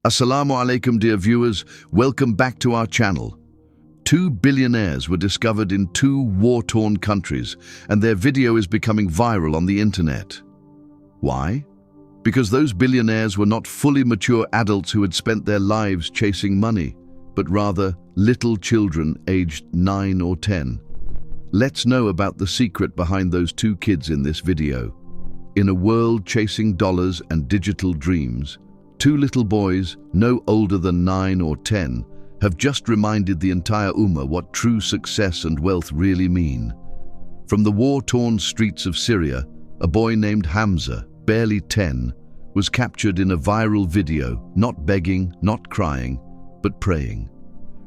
Assalamu alaikum, dear viewers. Welcome back to our channel. Two billionaires were discovered in two war-torn countries, and their video is becoming viral on the internet. Why? Because those billionaires were not fully mature adults who had spent their lives chasing money, but rather little children aged 9 or 10. Let's know about the secret behind those two kids in this video. In a world chasing dollars and digital dreams, two little boys, no older than 9 or 10, have just reminded the entire Ummah what true success and wealth really mean. From the war-torn streets of Syria, a boy named Hamza, barely 10, was captured in a viral video, not begging, not crying, but praying.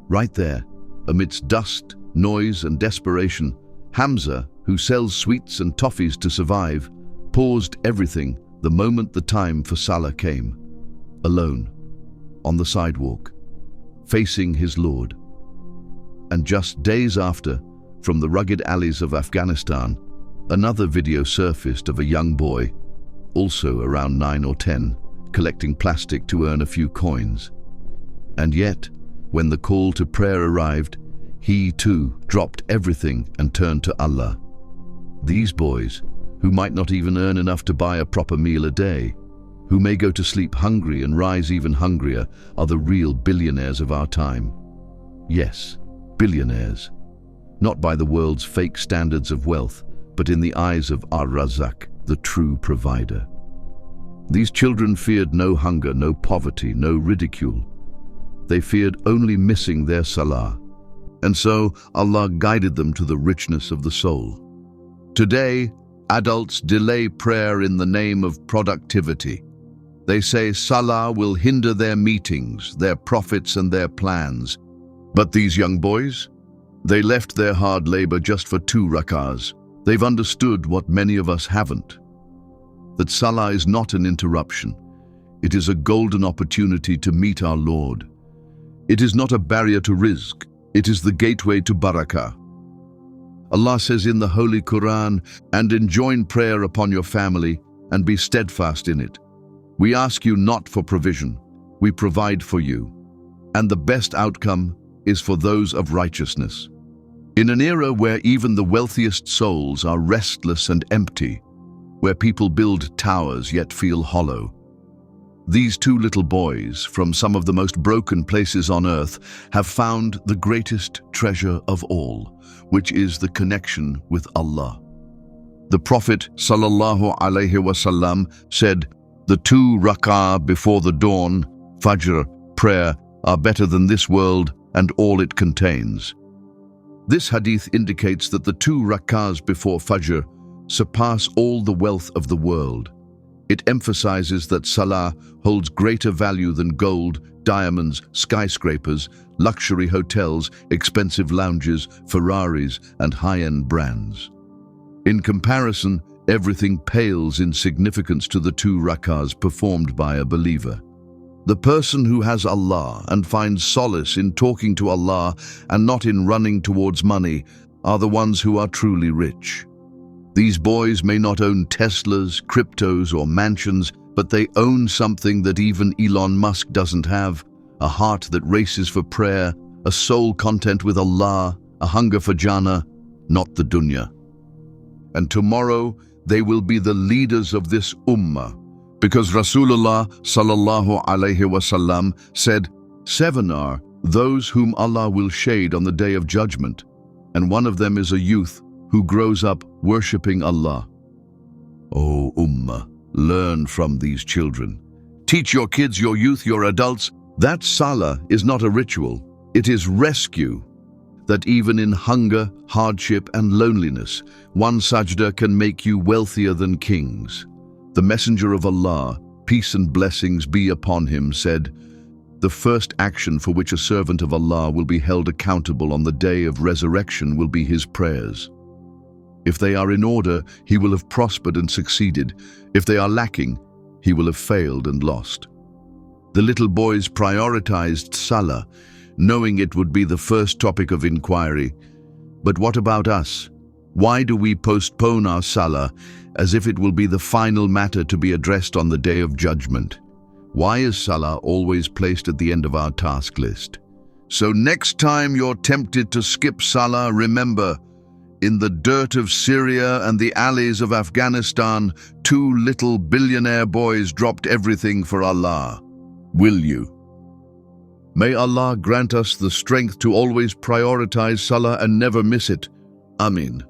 Right there, amidst dust, noise and desperation, Hamza, who sells sweets and toffees to survive, paused everything the moment the time for Salah came. Alone, on the sidewalk, facing his Lord. And just days after, from the rugged alleys of Afghanistan, another video surfaced of a young boy, also around 9 or 10, collecting plastic to earn a few coins. And yet, when the call to prayer arrived, he too dropped everything and turned to Allah. These boys, who might not even earn enough to buy a proper meal a day, who may go to sleep hungry and rise even hungrier, are the real billionaires of our time. Yes, billionaires. Not by the world's fake standards of wealth, but in the eyes of Ar-Razzaq, the true provider. These children feared no hunger, no poverty, no ridicule. They feared only missing their Salah. And so Allah guided them to the richness of the soul. Today, adults delay prayer in the name of productivity. They say Salah will hinder their meetings, their profits and their plans. But these young boys? They left their hard labor just for 2 rakahs. They've understood what many of us haven't. That Salah is not an interruption. It is a golden opportunity to meet our Lord. It is not a barrier to rizq. It is the gateway to barakah. Allah says in the Holy Quran, "And enjoin prayer upon your family, and be steadfast in it. We ask you not for provision, we provide for you. And the best outcome is for those of righteousness." In an era where even the wealthiest souls are restless and empty, where people build towers yet feel hollow, these two little boys from some of the most broken places on earth have found the greatest treasure of all, which is the connection with Allah. The Prophet ﷺ said, "The 2 rak'ah before the dawn, Fajr, prayer, are better than this world and all it contains." This hadith indicates that the 2 rak'ahs before Fajr surpass all the wealth of the world. It emphasizes that Salah holds greater value than gold, diamonds, skyscrapers, luxury hotels, expensive lounges, Ferraris, and high-end brands. In comparison, everything pales in significance to the 2 rak'ahs performed by a believer. The person who has Allah and finds solace in talking to Allah and not in running towards money are the ones who are truly rich. These boys may not own Teslas, cryptos, or mansions, but they own something that even Elon Musk doesn't have: a heart that races for prayer, a soul content with Allah, a hunger for Jannah, not the dunya. And tomorrow, they will be the leaders of this ummah, because Rasulullah ﷺ said, 7 are those whom Allah will shade on the day of judgment, and one of them is a youth who grows up worshipping Allah. O ummah, learn from these children. Teach your kids, your youth, your adults, that Salah is not a ritual, it is rescue. That even in hunger, hardship and loneliness, one sajda can make you wealthier than kings. The Messenger of Allah, peace and blessings be upon him, said, "The first action for which a servant of Allah will be held accountable on the day of resurrection will be his prayers. If they are in order, he will have prospered and succeeded. If they are lacking, he will have failed and lost." The little boys prioritized Salah, knowing it would be the first topic of inquiry. But what about us? Why do we postpone our Salah as if it will be the final matter to be addressed on the day of judgment? Why is Salah always placed at the end of our task list? So next time you're tempted to skip Salah, remember, in the dirt of Syria and the alleys of Afghanistan, two little billionaire boys dropped everything for Allah. Will you? May Allah grant us the strength to always prioritize Salah and never miss it. Amin.